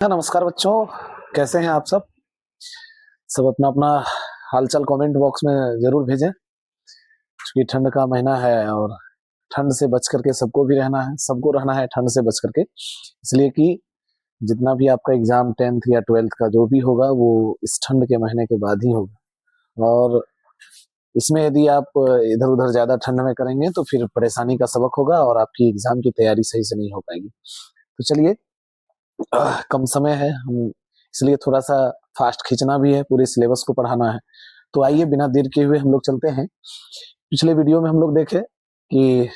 नमस्कार बच्चों, कैसे हैं आप सब। सब अपना अपना हालचाल कमेंट बॉक्स में जरूर भेजें, क्योंकि ठंड का महीना है और ठंड से बच करके सबको भी रहना है, सबको रहना है ठंड से बच करके। इसलिए कि जितना भी आपका एग्जाम 10th या 12th का जो भी होगा वो इस ठंड के महीने के बाद ही होगा, और इसमें यदि आप इधर उधर ज्यादा ठंड में करेंगे तो फिर परेशानी का सबक होगा और आपकी एग्जाम की तैयारी सही से नहीं हो पाएगी। तो चलिए, कम समय है, हम इसलिए थोड़ा सा फास्ट खींचना भी है, पूरे सिलेबस को पढ़ाना है। तो आइए बिना देर किए हुए हम लोग चलते हैं। पिछले वीडियो में हम लोग देखे कि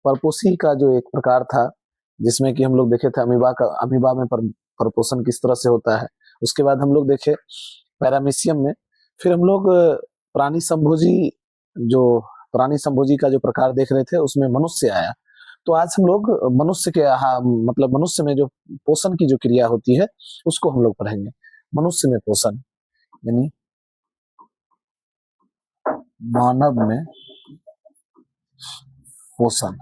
परपोसी का जो एक प्रकार था, जिसमें कि हम लोग देखे थे अमीबा में परपोषण किस तरह से होता है। उसके बाद हम लोग देखे पैरामीशियम में, फिर हम लोग प्राणी संभोजी जो प्राणी संभोजी का जो प्रकार देख रहे थे उसमें मनुष्य आया। तो आज हम लोग मनुष्य के मतलब मनुष्य में जो पोषण की जो क्रिया होती है उसको हम लोग पढ़ेंगे। मनुष्य में पोषण यानी मानव में पोषण।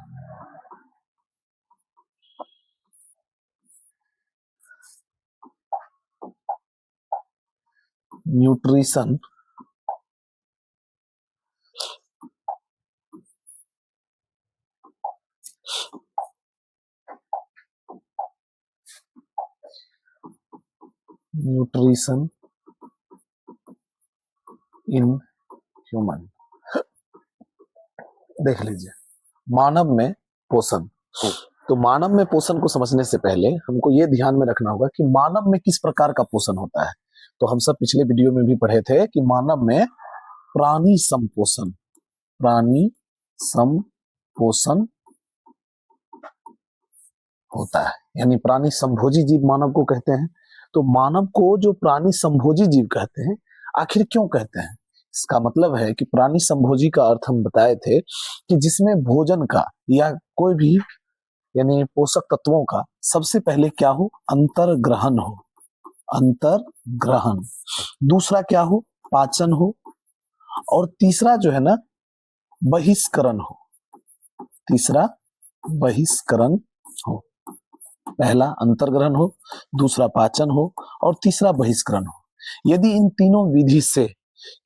Nutrition nutrition in human. देख लीजिए, मानव में पोषण। तो मानव में पोषण को समझने से पहले हमको ये ध्यान में रखना होगा कि मानव में किस प्रकार का पोषण होता है। तो हम सब पिछले वीडियो में भी पढ़े थे कि मानव में प्राणी संपोषण, प्राणी संपोषण होता है, यानी प्राणी संभोजी जीव मानव को कहते हैं। तो मानव को जो प्राणी संभोजी जीव कहते हैं, आखिर क्यों कहते हैं? इसका मतलब है कि प्राणी संभोजी का अर्थ हम बताए थे कि जिसमें भोजन का या कोई भी यानी पोषक तत्वों का सबसे पहले क्या हो, अंतर्ग्रहण हो, अंतर्ग्रहण। दूसरा क्या हो, पाचन हो, और तीसरा जो है ना बहिष्करण हो। तीसरा बहिष्करण हो। पहला अंतर्ग्रहण हो, दूसरा पाचन हो और तीसरा बहिष्करण हो। यदि इन तीनों विधि से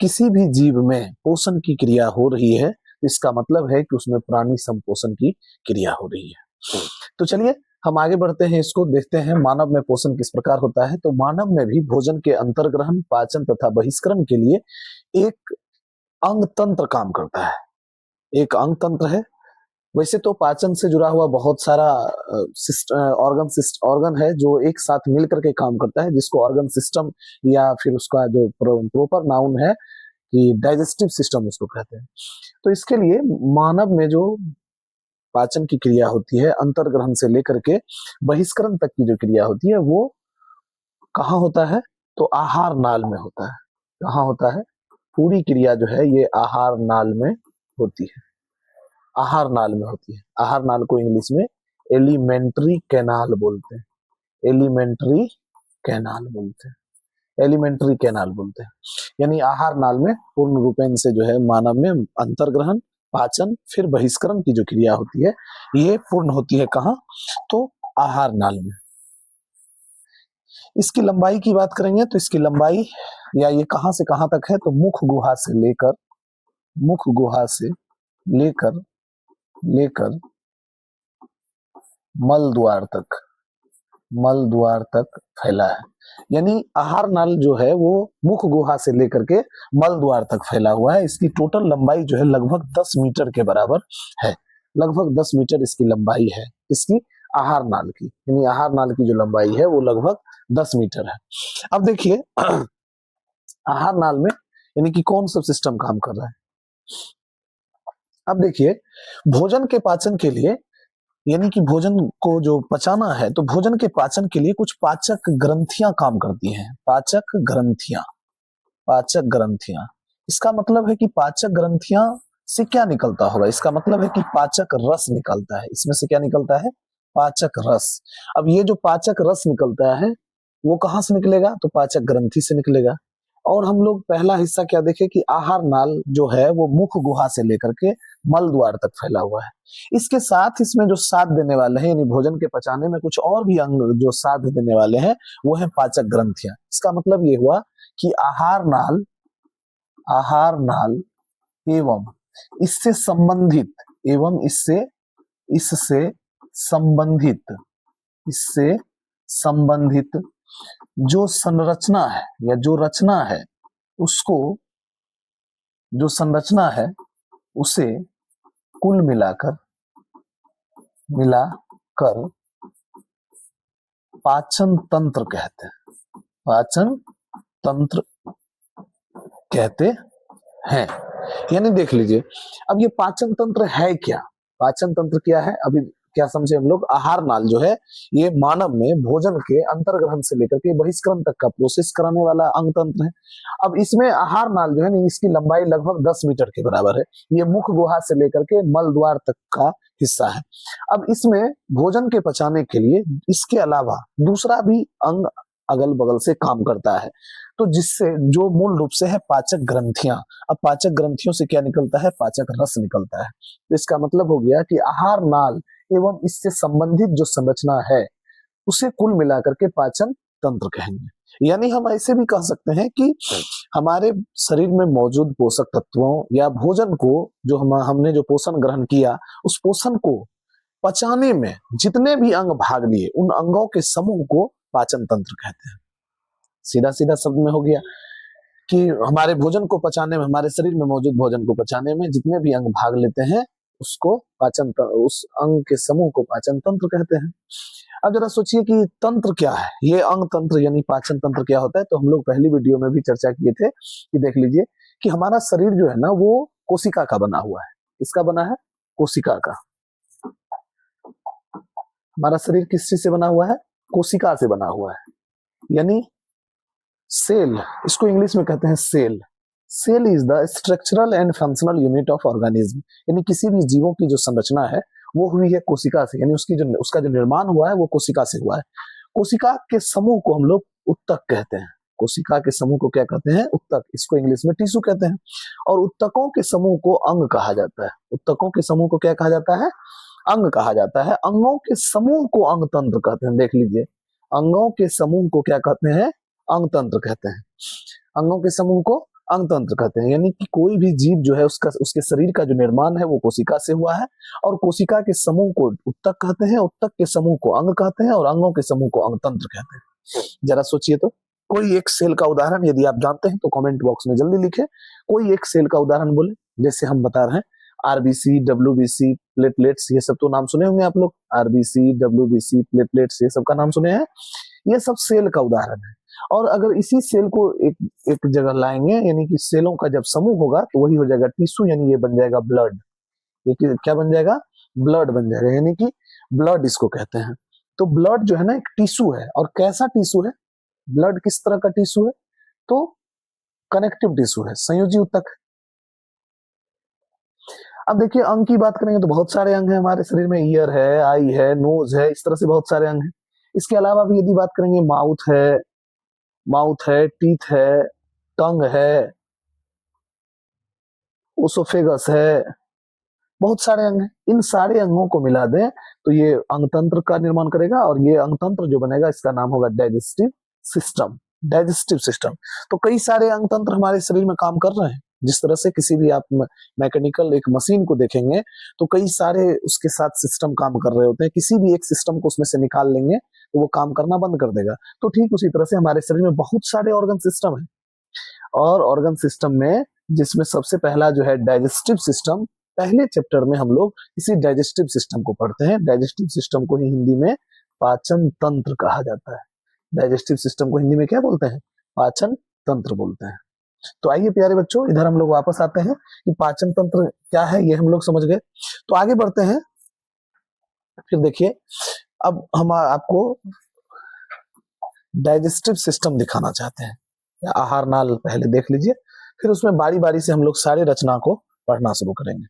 किसी भी जीव में पोषण की क्रिया हो रही है, इसका मतलब है कि उसमें प्राणी संपोषण की क्रिया हो रही है। तो चलिए हम आगे बढ़ते हैं, इसको देखते हैं मानव में पोषण किस प्रकार होता है। तो मानव में भी भोजन के अंतर्ग्रहण, पाचन तथा बहिष्करण के लिए एक अंग तंत्र काम करता है। एक अंग तंत्र है। वैसे तो पाचन से जुड़ा हुआ बहुत सारा ऑर्गन है जो एक साथ मिलकर के काम करता है, जिसको ऑर्गन सिस्टम या फिर उसका जो प्रॉपर नाउन है कि डाइजेस्टिव सिस्टम उसको कहते हैं। तो इसके लिए मानव में जो पाचन की क्रिया होती है, अंतर्ग्रहण से लेकर के बहिष्करण तक की जो क्रिया होती है वो कहाँ होता है, तो आहार नाल में होता है। कहाँ होता है? पूरी क्रिया जो है ये आहार नाल में होती है। आहार नाल में होती है। आहार नाल को इंग्लिश में एलिमेंट्री कैनाल बोलते हैं। एलिमेंट्री कैनाल बोलते हैं। एलिमेंट्री कैनाल बोलते हैं। यानी आहार नाल में पूर्ण रूपेण से जो है मानव में अंतर्ग्रहण, पाचन फिर बहिष्करण की जो क्रिया होती है ये पूर्ण होती है। कहाँ? तो आहार नाल में। इसकी लंबाई की बात करेंगे तो इसकी लंबाई या ये कहां से कहां तक है, तो मुख गुहा से लेकर लेकर मल द्वार तक फैला है। यानी आहार नाल जो है वो मुख गुहा से लेकर के मल द्वार तक फैला हुआ है। इसकी टोटल लंबाई जो है लगभग 10 मीटर के बराबर है। लगभग 10 मीटर इसकी लंबाई है, इसकी आहार नाल की। यानी आहार नाल की जो लंबाई है वो लगभग 10 मीटर है। अब देखिए आहार नाल में यानी कि कौन सा सिस्टम काम कर रहा है। अब देखिए, भोजन के पाचन के लिए यानी कि भोजन को जो पचाना है, तो भोजन के पाचन के लिए कुछ पाचक ग्रंथियां काम करती हैं। पाचक ग्रंथियां। इसका मतलब है कि पाचक ग्रंथियां से क्या निकलता होगा? इसका मतलब है कि पाचक रस निकलता है। इसमें से क्या निकलता है? पाचक रस। अब ये जो पाचक रस निकलता है वो कहां से निकलेगा? तो पाचक ग्रंथि से निकलेगा। और हम लोग पहला हिस्सा क्या देखे कि आहार नाल जो है वो मुख गुहा से लेकर के मल द्वार तक फैला हुआ है। इसके साथ इसमें जो साथ देने वाले हैं, यानी भोजन के पचाने में कुछ और भी अंग जो साथ देने वाले हैं वो है पाचक ग्रंथियां। इसका मतलब ये हुआ कि आहार नाल एवं इससे संबंधित इससे संबंधित जो संरचना है या जो रचना है उसको, जो संरचना है उसे कुल मिलाकर पाचन तंत्र कहते हैं। पाचन तंत्र कहते हैं। यानी देख लीजिए, अब ये पाचन तंत्र है क्या? पाचन तंत्र क्या है? अभी क्या समझे हम लोग? आहार नाल जो है ये मानव में भोजन के अंतर्ग्रहण से लेकर के बहिष्करण तक का प्रोसेस कराने वाला अंग तंत्र है। अब इसमें आहार नाल जो है ना, इसकी लंबाई लगभग 10 मीटर के बराबर है। ये मुख गुहा से लेकर के मल द्वार तक का हिस्सा है। अब इसमें भोजन के पचाने के लिए इसके अलावा दूसरा भी अंग अगल बगल से काम करता है, तो जिससे जो मूल रूप से है पाचक ग्रंथियां। अब पाचक ग्रंथियों से क्या निकलता है? पाचक रस निकलता है। तो इसका मतलब हो गया कि आहार नाल एवं इससे संबंधित जो संरचना है उसे कुल मिलाकर के पाचन तंत्र कहेंगे। यानी हम ऐसे भी कह सकते हैं कि हमारे शरीर में मौजूद पोषक तत्वों या भोजन को जो हमने जो पोषण ग्रहण किया, उस पोषण को पचाने में जितने भी अंग भाग लिए, उन अंगों के समूह को पाचन तंत्र कहते हैं। सीधा सीधा शब्द में हो गया कि हमारे भोजन को पचाने में, हमारे शरीर में मौजूद भोजन को पचाने में जितने भी अंग भाग लेते हैं उसको उस अंग के समूह को पाचन तंत्र कहते हैं। अब जरा सोचिए कि तंत्र क्या है, ये अंग तंत्र यानी पाचन तंत्र क्या होता है। तो हम लोग पहली वीडियो में भी चर्चा किए थे कि देख लीजिए कि हमारा शरीर जो है ना वो कोशिका का बना हुआ है। किसका बना है? कोशिका का। हमारा शरीर किस चीज से बना हुआ है? कोशिका से बना हुआ है। यानी सेल, इसको इंग्लिश में कहते हैं cell. Cell is the structural and functional unit of organism. यानी किसी भी जीवों की जो संरचना है वो हुई है कोशिका से, यानी उसका जो निर्माण हुआ है वो कोशिका से हुआ है। कोशिका के समूह को हम लोग उत्तक कहते हैं। कोशिका के समूह को क्या कहते हैं? उत्तक। इसको इंग्लिश में टिश्यू कहते हैं। और उत्तकों के समूह को अंग कहा जाता है। उत्तकों के समूह को क्या कहा जाता है? अंग कहा जाता है। अंगों के समूह को अंग तंत्र कहते हैं। देख लीजिए, अंगों के समूह को क्या कहते हैं? अंग तंत्र कहते हैं। अंगों के समूह को अंग तंत्र कहते हैं। यानी कि कोई भी जीव जो है उसके शरीर का जो निर्माण है वो कोशिका से हुआ है, और कोशिका के समूह को उत्तक कहते हैं, उत्तक के समूह को अंग कहते हैं, और अंगों के समूह को अंग तंत्र कहते हैं। जरा सोचिए तो, कोई एक सेल का उदाहरण यदि आप जानते हैं तो कमेंट बॉक्स में जल्दी लिखे। कोई एक सेल का उदाहरण बोले। जैसे हम बता रहे हैं आरबीसी, डब्ल्यूबीसी, प्लेटलेट्स, ये सब तो नाम सुने होंगे आप लोग। आरबीसी, डब्ल्यूबीसी, प्लेटलेट्स, ये सब का नाम सुने हैं। ये सब सेल का उदाहरण है। और अगर इसी सेल को एक जगह लाएंगे, यानी कि सेलों का जब समूह होगा तो वही हो जाएगा टिश्यू, यानी ये बन जाएगा ब्लड। ये क्या बन जाएगा? ब्लड बन जाएगा। यानी कि ब्लड इसको कहते हैं। तो ब्लड जो है ना एक टिश्यू है। और कैसा टिश्यू है? ब्लड किस तरह का टिश्यू है? तो कनेक्टिव टिश्यू है, संयोजी ऊतक। अब देखिए, अंग की बात करेंगे तो बहुत सारे अंग हैं हमारे शरीर में। ईयर है, आई है, नोज है, इस तरह से बहुत सारे अंग हैं। इसके अलावा भी यदि बात करेंगे, माउथ है, टीथ है, टंग है, ओसोफेगस है, बहुत सारे अंग हैं। इन सारे अंगों को मिला दें तो ये अंग तंत्र का निर्माण करेगा, और ये अंग तंत्र जो बनेगा इसका नाम होगा डाइजेस्टिव सिस्टम। Digestive system. तो कई सारे अंग तंत्र हमारे शरीर में काम कर रहे हैं। जिस तरह से किसी भी आप मैकेनिकल एक मशीन को देखेंगे तो कई सारे उसके साथ सिस्टम काम कर रहे होते हैं। किसी भी एक सिस्टम को उसमें से निकाल लेंगे तो वो काम करना बंद कर देगा। तो ठीक उसी तरह से हमारे शरीर में बहुत सारे ऑर्गन सिस्टम है। और ऑर्गन सिस्टम में जिसमें सबसे पहला जो है डाइजेस्टिव सिस्टम, पहले चैप्टर में हम लोग इसी डाइजेस्टिव सिस्टम को पढ़ते हैं। डाइजेस्टिव सिस्टम को ही हिंदी में पाचन तंत्र कहा जाता है। डाइजेस्टिव सिस्टम को हिंदी में क्या बोलते हैं? पाचन तंत्र बोलते हैं। तो आइए प्यारे बच्चों, इधर हम लोग वापस आते हैं कि पाचन तंत्र क्या है, ये हम लोग समझ गए। तो आगे बढ़ते हैं। फिर देखिए, अब हम आपको डाइजेस्टिव सिस्टम दिखाना चाहते हैं। आहार नाल पहले देख लीजिए, फिर उसमें बारी बारी से हम लोग सारी रचना को पढ़ना शुरू करेंगे।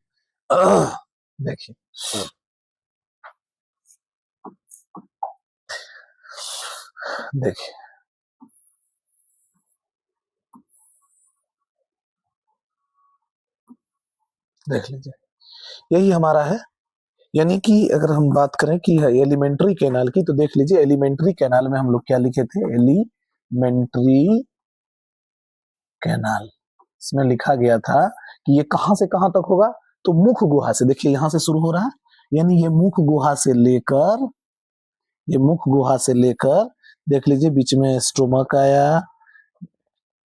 देखिए, देखिए देख लीजिए, यही हमारा है। यानी कि अगर हम बात करें कि एलिमेंट्री कैनाल की, तो देख लीजिए एलिमेंट्री कैनाल में हम लोग क्या लिखे थे, एलिमेंट्री कैनाल, इसमें लिखा गया था कि ये कहां से कहां तक होगा, तो मुख गुहा से, देखिए यहां से शुरू हो रहा है, यानी ये मुख गुहा से लेकर, ये मुख गुहा से लेकर देख लीजिए बीच में स्टोमक आया,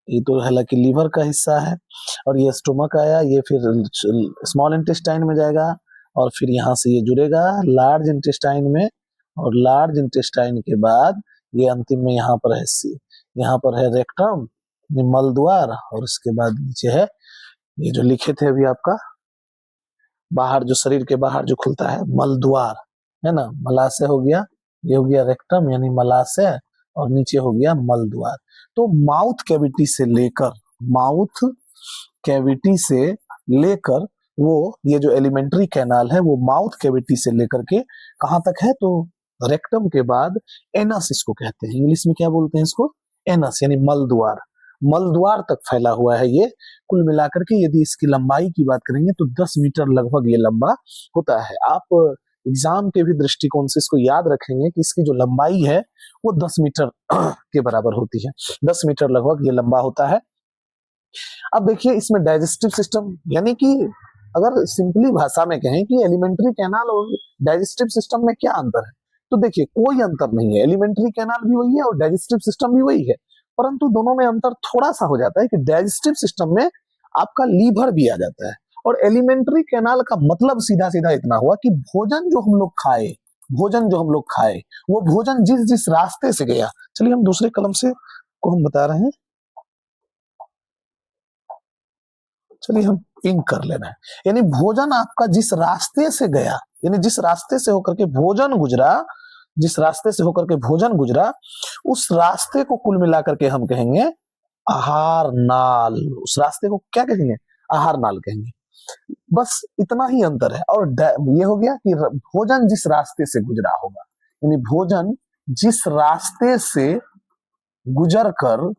ये तो हालांकि लीवर का हिस्सा है, और ये स्टोमक आया, ये फिर स्मॉल इंटेस्टाइन में जाएगा, और फिर यहाँ से ये जुड़ेगा लार्ज इंटेस्टाइन में, और लार्ज इंटेस्टाइन के बाद ये अंतिम में यहाँ पर है यहाँ पर है रेक्टम, ये मल द्वार, और उसके बाद नीचे है ये जो लिखे थे अभी आपका, बाहर जो शरीर के बाहर जो खुलता है मल द्वार, है ना, मलाशय हो गया, ये हो गया रेक्टम यानी मलाशय, और नीचे हो गया मल द्वार। तो माउथ कैविटी से लेकर, माउथ कैविटी से लेकर वो ये जो एलिमेंट्री कैनाल है वो माउथ कैविटी से लेकर के कहां तक है, तो रेक्टम के बाद एनस इसको कहते हैं, इंग्लिश में क्या बोलते हैं इसको, एनस यानी मल द्वार, मल द्वार तक फैला हुआ है ये। कुल मिलाकर के यदि इसकी लंबाई की बात करेंगे तो 10 मीटर लगभग ये लंबा होता है। आप एग्जाम के भी दृष्टिकोण से इसको याद रखेंगे कि इसकी जो लंबाई है वो 10 मीटर के बराबर होती है, 10 मीटर लगभग ये लंबा होता है। अब देखिए इसमें डाइजेस्टिव सिस्टम, यानी कि अगर सिंपली भाषा में कहें कि एलिमेंट्री कैनाल और डाइजेस्टिव सिस्टम में क्या अंतर है, तो देखिए कोई अंतर नहीं है, एलिमेंट्री कैनाल भी वही है और डाइजेस्टिव सिस्टम भी वही है, परंतु दोनों में अंतर थोड़ा सा हो जाता है कि डाइजेस्टिव सिस्टम में आपका लीवर भी आ जाता है, और एलिमेंट्री कैनाल का मतलब सीधा सीधा इतना हुआ कि भोजन जो हम लोग खाए, भोजन जो हम लोग खाए वो भोजन जिस जिस रास्ते से गया, चलिए हम दूसरे कलम से को हम बता रहे हैं, चलिए हम पिंक कर लेना है, यानी भोजन आपका जिस रास्ते से गया, यानी जिस रास्ते से होकर के भोजन गुजरा, जिस रास्ते से होकर के भोजन गुजरा उस रास्ते को कुल मिलाकर के हम कहेंगे आहार नाल, उस रास्ते को क्या कहेंगे, आहार नाल कहेंगे। बस इतना ही अंतर है। और ये हो गया कि भोजन जिस रास्ते से गुजरा होगा, यानी भोजन जिस रास्ते से गुजर कर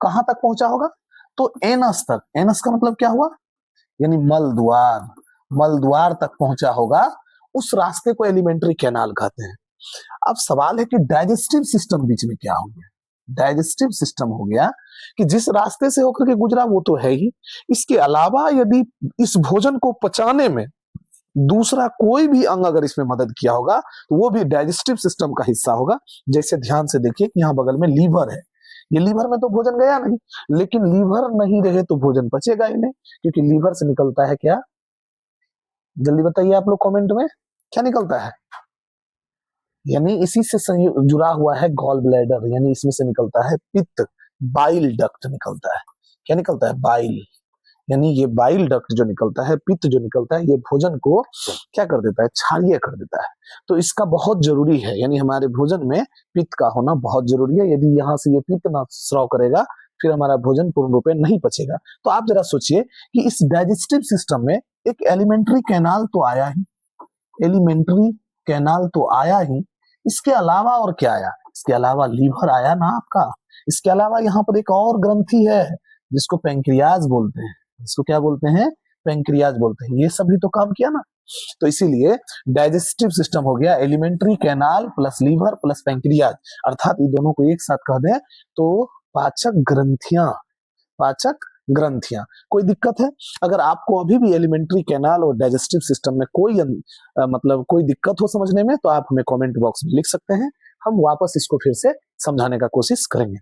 कहां तक पहुंचा होगा, तो एनस तक, एनस का मतलब क्या हुआ, यानी मल द्वार, मल द्वार तक पहुंचा होगा, उस रास्ते को एलिमेंट्री कैनाल कहते हैं। अब सवाल है कि डाइजेस्टिव सिस्टम बीच में क्या हो गया, डाइजेस्टिव सिस्टम हो गया कि जिस रास्ते से होकर के गुजरा वो तो है ही, इसके अलावा यदि इस भोजन को पचाने में दूसरा कोई भी अंग अगर इसमें मदद किया होगा तो वो भी डाइजेस्टिव सिस्टम का हिस्सा होगा। जैसे ध्यान से देखिए कि यहाँ बगल में लीवर है, ये लीवर में तो भोजन गया नहीं, लेकिन लीवर नहीं रहे तो भोजन पचेगा ही नहीं, क्योंकि लीवर से निकलता है क्या, जल्दी बताइए आप लोग कमेंट में, क्या निकलता है, यानी इसी से जुड़ा हुआ है गॉल ब्लैडर, यानी इसमें से निकलता है पित्त, बाइल डक्ट निकलता है, क्या निकलता है, बाइल, यानी ये बाइल डक्ट जो निकलता है, पित्त जो निकलता है, ये भोजन को क्या कर देता है, क्षारीय कर देता है। तो इसका बहुत जरूरी है, यानी हमारे भोजन में पित्त का होना बहुत जरूरी है। यदि यहाँ से ये पित्त ना स्राव करेगा फिर हमारा भोजन पूर्ण रूप में नहीं पचेगा। तो आप जरा सोचिए कि इस डाइजेस्टिव सिस्टम में एक एलिमेंट्री कैनाल तो आया ही, एलिमेंट्री कैनाल तो आया ही, इसके अलावा और क्या आया, इसके अलावा लीवर आया ना आपका, इसके अलावा यहाँ पर एक और ग्रंथि है जिसको पैंक्रियाज बोलते हैं, इसको क्या बोलते हैं, पैंक्रियाज बोलते हैं, ये सभी तो काम किया ना। तो इसीलिए डाइजेस्टिव सिस्टम हो गया alimentary canal plus liver plus pancreas, अर्थात ये दोनों को एक साथ कह दें तो पाचक ग्रंथियां, पाचक ग्रंथियां। कोई दिक्कत है, अगर आपको अभी भी एलिमेंट्री कैनाल और डाइजेस्टिव सिस्टम में कोई मतलब कोई दिक्कत हो समझने में, तो आप हमें कमेंट बॉक्स में लिख सकते हैं, हम वापस इसको फिर से समझाने का कोशिश करेंगे।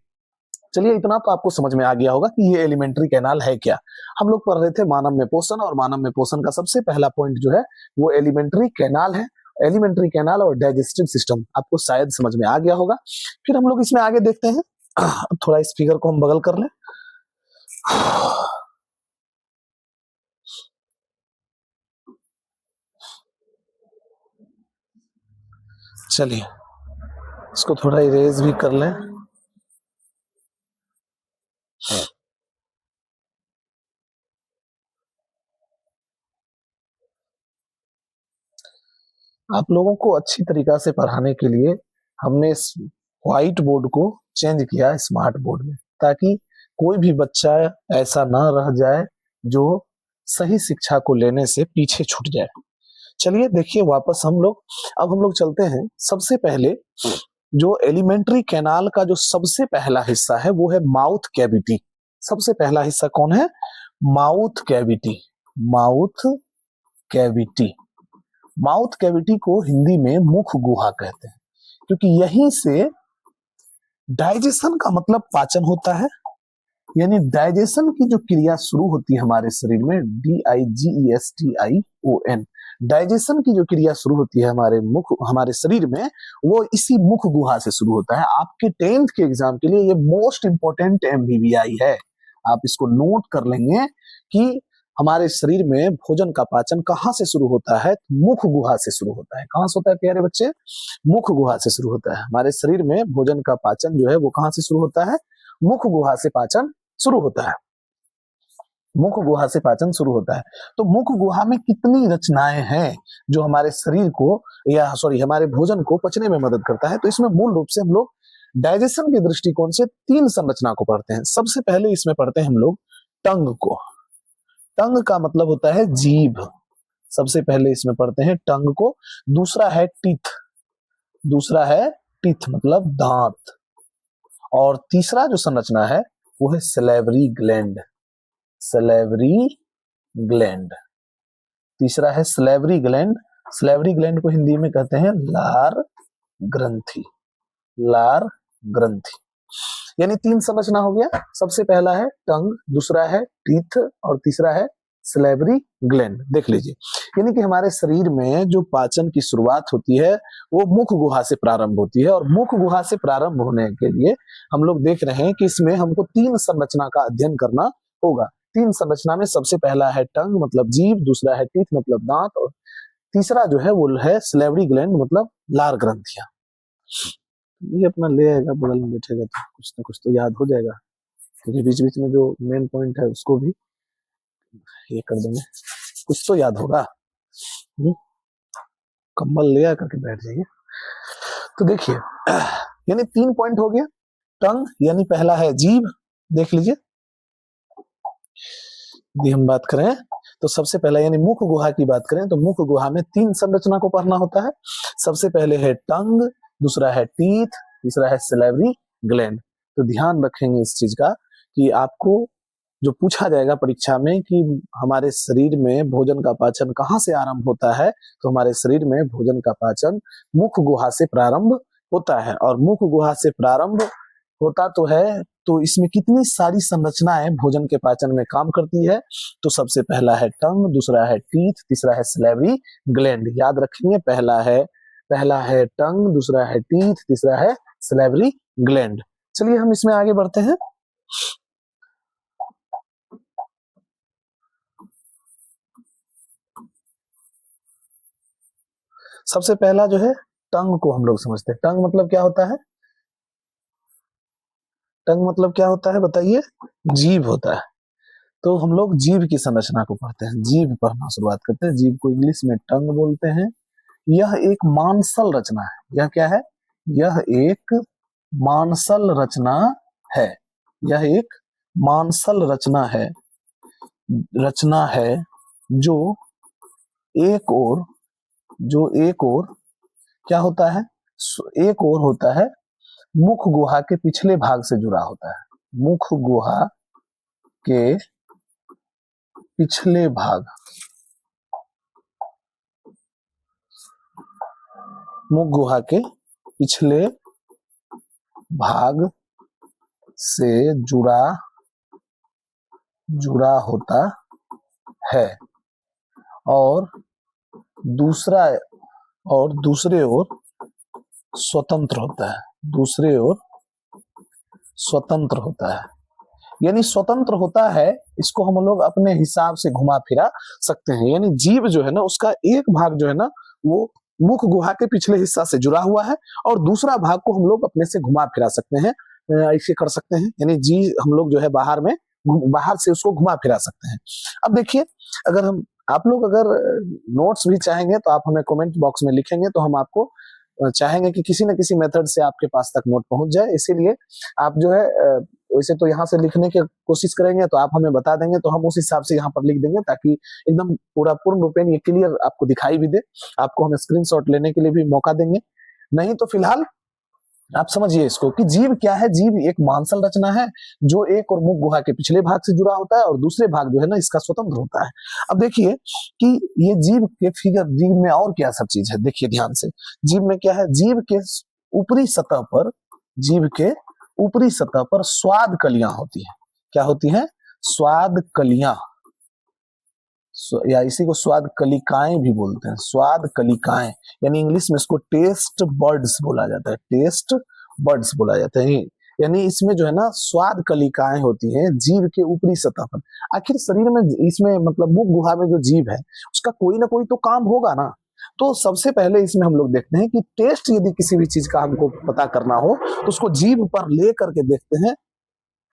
चलिए इतना तो आपको समझ में आ गया होगा कि ये एलिमेंट्री कैनाल है क्या। हम लोग पढ़ रहे थे मानव में पोषण, और मानव में पोषण का सबसे पहला पॉइंट जो है वो एलिमेंट्री कैनाल है। एलिमेंट्री कैनाल और डाइजेस्टिव सिस्टम आपको शायद समझ में आ गया होगा। फिर हम लोग इसमें आगे देखते हैं, थोड़ा इस फिगर को हम बगल कर लें। चलिए इसको थोड़ा इरेज भी कर लें। आप लोगों को अच्छी तरीका से पढ़ाने के लिए हमने इस व्हाइट बोर्ड को चेंज किया स्मार्ट बोर्ड में, ताकि कोई भी बच्चा ऐसा ना रह जाए जो सही शिक्षा को लेने से पीछे छूट जाए। चलिए देखिए वापस हम लोग चलते हैं। सबसे पहले जो एलिमेंट्री कैनाल का जो सबसे पहला हिस्सा है वो है माउथ कैविटी। सबसे पहला हिस्सा कौन है? Mouth cavity. Mouth cavity. Mouth cavity को हिंदी में मुख गुहा कहते हैं, क्योंकि यहीं से डाइजेशन का मतलब पाचन होता है। यानी डाइजेशन की जो क्रिया शुरू होती है हमारे शरीर में, DIGESTION, डाइजेशन की जो क्रिया शुरू होती है हमारे शरीर में, वो इसी मुख गुहा से शुरू होता है। आपके 10th के एग्जाम के लिए ये मोस्ट इंपोर्टेंट MVVI है। आप इसको नोट कर लेंगे कि हमारे शरीर में भोजन का पाचन कहाँ से शुरू होता है? मुख गुहा से शुरू होता है। कहाँ से होता है प्यारे बच्चे? मुख गुहा से शुरू होता है। हमारे शरीर में भोजन का पाचन जो है वो कहाँ से शुरू होता है? मुख गुहा से पाचन शुरू होता है। मुख गुहा से पाचन शुरू होता है। तो मुख गुहा में कितनी रचनाएं हैं जो हमारे शरीर को हमारे भोजन को पचने में मदद करता है? तो इसमें मूल रूप से हम लोग डाइजेशन के दृष्टिकोण से 3 संरचना को पढ़ते हैं। सबसे पहले इसमें पढ़ते हैं हम लोग टंग को। टंग का मतलब होता है जीभ। सबसे पहले इसमें पढ़ते हैं टंग को। दूसरा है टीथ। दूसरा है टीथ मतलब दांत। और तीसरा जो संरचना है वो है सलेवरी ग्लैंड। Salivary gland. तीसरा है सलेवरी ग्लैंड। सलेवरी ग्लैंड को हिंदी में कहते हैं लार ग्रंथि। लार ग्रंथि। यानी 3 संरचना हो गया। सबसे पहला है टंग, दूसरा है टीथ और तीसरा है सलेवरी ग्लैंड। देख लीजिए, यानी कि हमारे शरीर में जो पाचन की शुरुआत होती है वो मुख गुहा से प्रारंभ होती है। और मुख गुहा से प्रारंभ होने के लिए हम लोग देख रहे हैं कि इसमें हमको 3 संरचना का अध्ययन करना होगा। 3 संरचना में सबसे पहला है टंग मतलब जीभ, दूसरा है टीथ मतलब दांत, और तीसरा जो है वो है सलेवरी ग्लैंड मतलब लार ग्रंथियां। ये अपना ले आएगा, बगल में बैठेगा तो कुछ ना कुछ तो याद हो जाएगा, क्योंकि बीच बीच में जो मेन पॉइंट है उसको भी ये कर देंगे, कुछ तो याद होगा। कंबल ले आकर के बैठ जाइए। तो देखिए, यानी 3 पॉइंट हो गया। टंग यानी पहला है जीभ। देख लीजिए, यदि हम बात करें तो सबसे पहला यानी मुख गुहा की बात करें तो मुख गुहा में 3 संरचना को पढ़ना होता है। सबसे पहले है टंग, दूसरा है टीथ, तीसरा है सलेवरी ग्लैंड। तो ध्यान रखेंगे इस चीज का कि आपको जो पूछा जाएगा परीक्षा में कि हमारे शरीर में भोजन का पाचन कहाँ से आरंभ होता है, तो हमारे शरीर में भोजन का पाचन मुख गुहा से प्रारंभ होता है। और मुख गुहा से प्रारंभ होता तो है, तो इसमें कितनी सारी संरचनाएं भोजन के पाचन में काम करती है। तो सबसे पहला है टंग, दूसरा है टीथ, तीसरा है सलेवरी ग्लैंड। याद रखेंगे, पहला है टंग, दूसरा है टीथ, तीसरा है सलेवरी ग्लैंड। चलिए हम इसमें आगे बढ़ते हैं। सबसे पहला जो है टंग को हम लोग समझते हैं। टंग मतलब क्या होता है? टंग मतलब क्या होता है बताइए? जीभ होता है। तो हम लोग जीभ की संरचना को पढ़ते हैं। जीभ पढ़ना शुरुआत करते हैं। जीभ को इंग्लिश में टंग बोलते हैं। यह एक मांसल रचना है। यह क्या है? यह एक मांसल रचना है। यह एक मांसल रचना है जो एक और क्या होता है? एक और होता है मुख गुहा के पिछले भाग से जुड़ा होता है। मुख गुहा के पिछले भाग, मुख गुहा के पिछले भाग से जुड़ा होता है। और दूसरे ओर स्वतंत्र होता है। दूसरे ओर स्वतंत्र होता है। यानी स्वतंत्र होता है, इसको हम लोग अपने हिसाब से घुमा फिरा सकते हैं। यानी जीभ जो है ना, उसका एक भाग जो है ना वो मुख गुहा के पिछले हिस्सा से जुड़ा हुआ है और दूसरा भाग को हम लोग अपने से घुमा फिरा सकते हैं। ऐसे कर सकते हैं, यानी जी हम लोग जो है बाहर से उसको घुमा फिरा सकते हैं। अब देखिए, आप लोग अगर नोट्स भी चाहेंगे तो आप हमें कमेंट बॉक्स में लिखेंगे, तो हम आपको चाहेंगे कि किसी न किसी मेथड से आपके पास तक नोट पहुंच जाए। इसीलिए आप जो है वैसे तो यहाँ से लिखने की कोशिश करेंगे तो आप हमें बता देंगे तो हम उस हिसाब से यहाँ पर लिख देंगे, ताकि एकदम पूरा पूर्ण रूपेण ये क्लियर आपको दिखाई भी दे। आपको हम स्क्रीनशॉट लेने के लिए भी मौका देंगे। नहीं तो फिलहाल आप समझिए इसको कि जीव क्या है। जीव एक मांसल रचना है जो एक और मुख गुहा के पिछले भाग से जुड़ा होता है और दूसरे भाग जो है ना इसका स्वतंत्र होता है। अब देखिए कि ये जीव के फिगर, जीव में और क्या सब चीज है, देखिए ध्यान से। जीव में क्या है, जीव के ऊपरी सतह पर, जीव के ऊपरी सतह पर स्वाद कलियां होती है। क्या होती है? स्वाद कलियां, या इसी को स्वाद कलिकाएं भी बोलते हैं। स्वाद कलिकाएं, यानी इंग्लिश में इसको टेस्ट बर्ड्स बोला जाता है। टेस्ट बर्ड्स बोला जाता है। यानी इसमें जो है ना स्वाद कलिकाएं होती हैं जीव के ऊपरी सतह पर। आखिर शरीर में इसमें मतलब मुख गुहा में जो जीव है उसका कोई ना कोई तो काम होगा ना। तो सबसे पहले इसमें हम लोग देखते हैं कि टेस्ट, यदि किसी भी चीज का हमको पता करना हो तो उसको जीभ पर ले करके देखते हैं